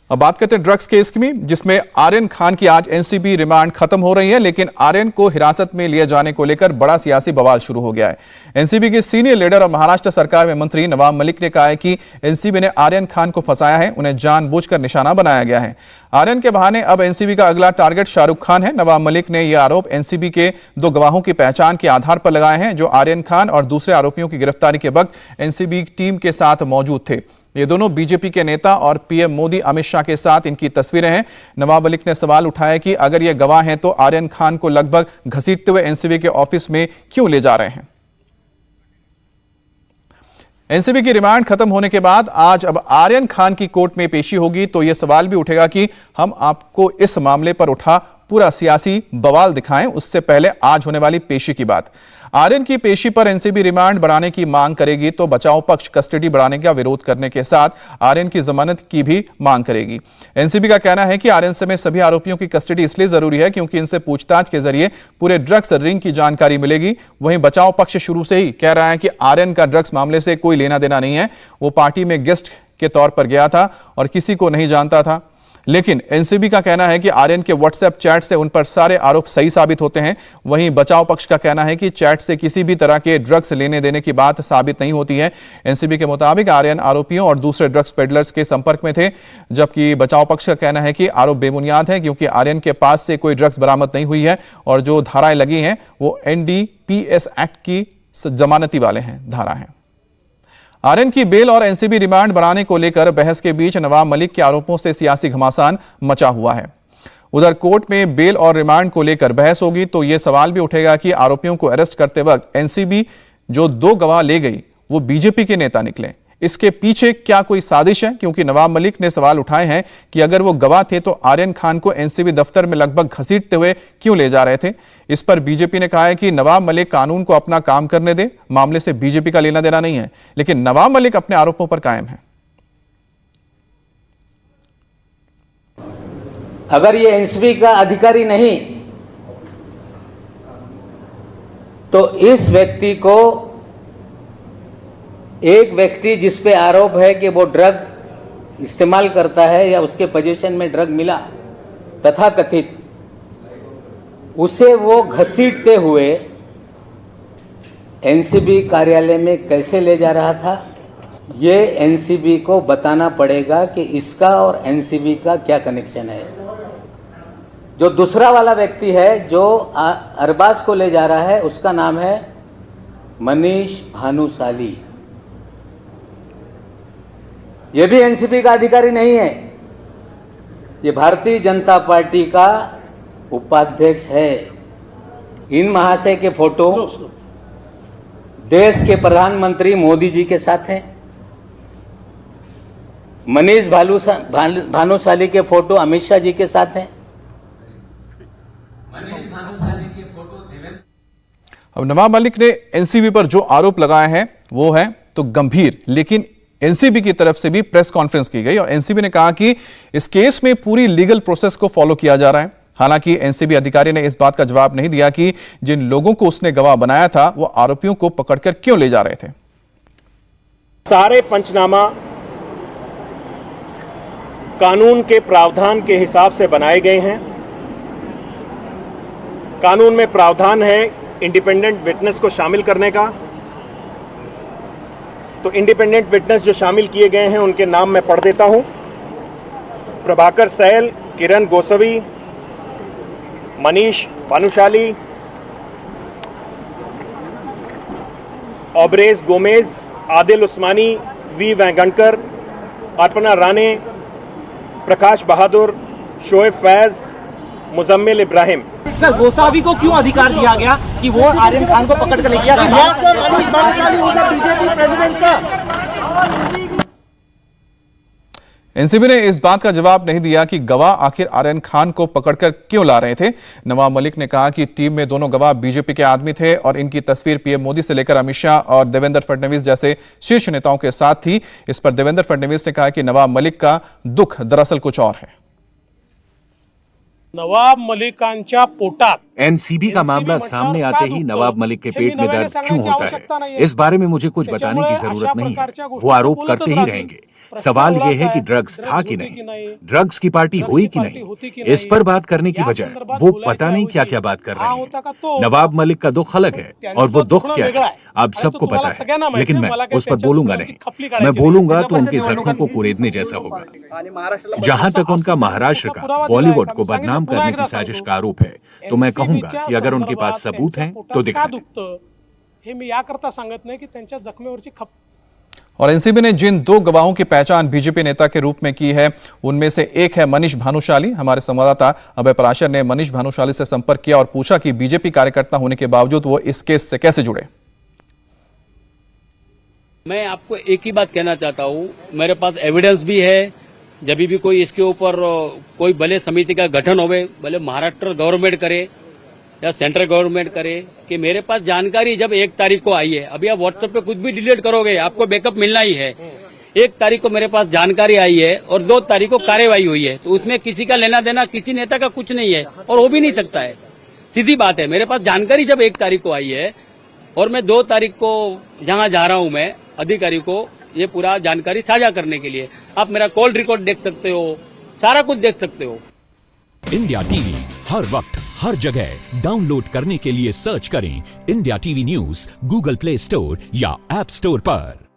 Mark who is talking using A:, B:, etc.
A: अब बात करते हैं ड्रग्स केस की, जिसमें आर्यन खान की आज एनसीबी रिमांड खत्म हो रही है, लेकिन आर्यन को हिरासत में लिए जाने को लेकर बड़ा सियासी बवाल शुरू हो गया है। एनसीबी के सीनियर लीडर और महाराष्ट्र सरकार में मंत्री नवाब मलिक ने कहा है कि एनसीबी ने आर्यन खान को फंसाया है, उन्हें जानबूझकर निशाना बनाया गया है। आर्यन के बहाने अब एनसीबी का अगला टारगेट शाहरुख खान है। नवाब मलिक ने यह आरोप एनसीबी के 2 गवाहों की पहचान के आधार पर लगाए हैं, जो आर्यन खान और दूसरे आरोपियों की गिरफ्तारी के वक्त एनसीबी टीम के साथ मौजूद थे। ये दोनों बीजेपी के नेता और पीएम मोदी अमित शाह के साथ इनकी तस्वीरें हैं। नवाब मलिक ने सवाल उठाया कि अगर ये गवाह हैं तो आर्यन खान को लगभग घसीटते हुए एनसीबी के ऑफिस में क्यों ले जा रहे हैं। एनसीबी की रिमांड खत्म होने के बाद आज अब आर्यन खान की कोर्ट में पेशी होगी, तो यह सवाल भी उठेगा कि हम आपको इस मामले पर उठा पूरा सियासी बवाल दिखाएं। उससे पहले आज होने वाली पेशी की बात। आर्यन की पेशी पर एनसीबी रिमांड बढ़ाने की मांग करेगी, तो बचाव पक्ष कस्टडी बढ़ाने का विरोध करने के साथ आर्यन की जमानत की भी मांग करेगी। एनसीबी का कहना है कि आर्यन समेत सभी आरोपियों की कस्टडी इसलिए जरूरी है क्योंकि इनसे पूछताछ के जरिए पूरे ड्रग्स रिंग की जानकारी मिलेगी। वहीं बचाव पक्ष शुरू से ही कह रहा है कि आर्यन का ड्रग्स मामले से कोई लेना देना नहीं है। वो पार्टी में गेस्ट के तौर पर गया था और किसी को नहीं जानता था। लेकिन एनसीबी का कहना है कि आर्यन के व्हाट्सएप चैट से उन पर सारे आरोप सही साबित होते हैं। वहीं बचाव पक्ष का कहना है कि चैट से किसी भी तरह के ड्रग्स लेने देने की बात साबित नहीं होती है। एनसीबी के मुताबिक आर्यन आरोपियों और दूसरे ड्रग्स पेडलर्स के संपर्क में थे, जबकि बचाव पक्ष का कहना है कि आरोप बेबुनियाद है क्योंकि आर्यन के पास से कोई ड्रग्स बरामद नहीं हुई है और जो धाराएं लगी हैं वो एनडीपीएस एक्ट की जमानती वाले हैं धारा है। आर्यन की बेल और एनसीबी रिमांड बढ़ाने को लेकर बहस के बीच नवाब मलिक के आरोपों से सियासी घमासान मचा हुआ है। उधर कोर्ट में बेल और रिमांड को लेकर बहस होगी तो यह सवाल भी उठेगा कि आरोपियों को अरेस्ट करते वक्त एनसीबी जो 2 गवाह ले गई वो बीजेपी के नेता निकले। इसके पीछे क्या कोई साजिश है? क्योंकि नवाब मलिक ने सवाल उठाए हैं कि अगर वो गवाह थे तो आर्यन खान को एनसीबी दफ्तर में लगभग घसीटते हुए क्यों ले जा रहे थे। इस पर बीजेपी ने कहा है कि नवाब मलिक कानून को अपना काम करने दे, मामले से बीजेपी का लेना देना नहीं है। लेकिन नवाब मलिक अपने आरोपों पर कायम है।
B: अगर ये एनसीबी का अधिकारी नहीं तो इस व्यक्ति को, एक व्यक्ति जिस पे आरोप है कि वो ड्रग इस्तेमाल करता है या उसके पोजीशन में ड्रग मिला तथा कथित, उसे वो घसीटते हुए एनसीबी कार्यालय में कैसे ले जा रहा था, ये एनसीबी को बताना पड़ेगा कि इसका और एनसीबी का क्या कनेक्शन है। जो दूसरा वाला व्यक्ति है जो अरबाज को ले जा रहा है, उसका नाम है मनीष भानुशाली। ये भी एनसीबी का अधिकारी नहीं है, ये भारतीय जनता पार्टी का उपाध्यक्ष है। इन महाशय के फोटो देश के प्रधानमंत्री मोदी जी के साथ हैं। मनीष भानुशाली के फोटो अमित शाह जी के साथ हैं। मनीष भानुशाली के फोटो देवेंद्र।
A: अब नवाब मलिक ने एनसीबी पर जो आरोप लगाए हैं वो है तो गंभीर, लेकिन एनसीबी की तरफ से भी प्रेस कॉन्फ्रेंस की गई और एनसीबी ने कहा कि इस केस में पूरी लीगल प्रोसेस को फॉलो किया जा रहा है। हालांकि एनसीबी अधिकारी ने इस बात का जवाब नहीं दिया कि जिन लोगों को उसने गवाह बनाया था वो आरोपियों को पकड़कर क्यों ले जा रहे थे।
C: सारे पंचनामा कानून के प्रावधान के हिसाब से बनाए गए हैं। कानून में प्रावधान है इंडिपेंडेंट विटनेस को शामिल करने का, तो इंडिपेंडेंट विटनेस जो शामिल किए गए हैं उनके नाम मैं पढ़ देता हूं। प्रभाकर सैल, किरण गोस्वामी, मनीष भानुशाली, ऑब्रेज गोमेज, आदिल उस्मानी, वी वेंगणकर, अर्पणा राणे, प्रकाश बहादुर, शोएब फैज, मुजम्मिल इब्राहिम।
D: सर, गोसावी को क्यों अधिकार दिया गया कि वो आर्यन खान को पकड़ कर ले गया?
A: एनसीबी ने इस बात का जवाब नहीं दिया कि गवाह आखिर आर्यन खान को पकड़कर क्यों ला रहे थे। नवाब मलिक ने कहा कि टीम में दोनों गवाह बीजेपी के आदमी थे और इनकी तस्वीर पीएम मोदी से लेकर अमित शाह और देवेंद्र फडणवीस जैसे शीर्ष नेताओं के साथ थी। इस पर देवेंद्र फडणवीस ने कहा कि नवाब मलिक का दुख दरअसल कुछ और है।
E: नवाब मलिकांच्या पोटात एनसीबी का मामला सामने आते ही नवाब मलिक के पेट में दर्द क्यों होता है, इस बारे में मुझे कुछ बताने की जरूरत नहीं है। वो आरोप करते ही रहेंगे। सवाल ये है कि ड्रग्स था कि नहीं, ड्रग्स की पार्टी हुई कि नहीं, इस पर बात करने की बजाय वो पता नहीं क्या क्या बात कर रहे हैं। नवाब मलिक का दुख अलग है और वो दुख क्या है आप सबको पता है, लेकिन मैं उस पर बोलूंगा नहीं। मैं बोलूंगा तो उनके जख्मों को कुरेदने जैसा होगा। जहां तक उनका महाराष्ट्र का बॉलीवुड को बदनाम करने की साजिश का आरोप है, तो मैं कहूंगा कि अगर उनके पास सबूत हैं तो दिखा दें।
F: हे मी याकरता सांगत नाही की त्यांच्या जखमेवरची खप।
A: और एनसीबी ने जिन 2 गवाहों की पहचान बीजेपी नेता के रूप में की है, उनमें से एक है मनीष भानुशाली। हमारे संवाददाता अभय पराशर ने मनीष भानुशाली से संपर्क किया और पूछा कि बीजेपी कार्यकर्ता होने के बावजूद वो इस केस से कैसे जुड़े।
G: मैं आपको एक ही बात कहना चाहता हूं, मेरे पास एविडेंस भी है। जब भी कोई इसके ऊपर कोई भले समिति का गठन होवे, भले महाराष्ट्र गवर्नमेंट करे या सेंट्रल गवर्नमेंट करे, कि मेरे पास जानकारी जब 1 तारीख को आई है, अभी आप व्हाट्सएप पे कुछ भी डिलीट करोगे आपको बैकअप मिलना ही है। 1 तारीख को मेरे पास जानकारी आई है और 2 तारीख को कार्यवाही हुई है, तो उसमें किसी का लेना देना किसी नेता का कुछ नहीं है और हो भी नहीं सकता है। सीधी बात है, मेरे पास जानकारी जब 1 तारीख को आई है और मैं 2 तारीख को जहां जा रहा हूं मैं अधिकारी को ये पूरा जानकारी साझा करने के लिए, आप मेरा कॉल रिकॉर्ड देख सकते हो, सारा कुछ देख सकते हो।
H: इंडिया टीवी हर वक्त हर जगह डाउनलोड करने के लिए सर्च करें India TV news Google play store या ऐप स्टोर पर।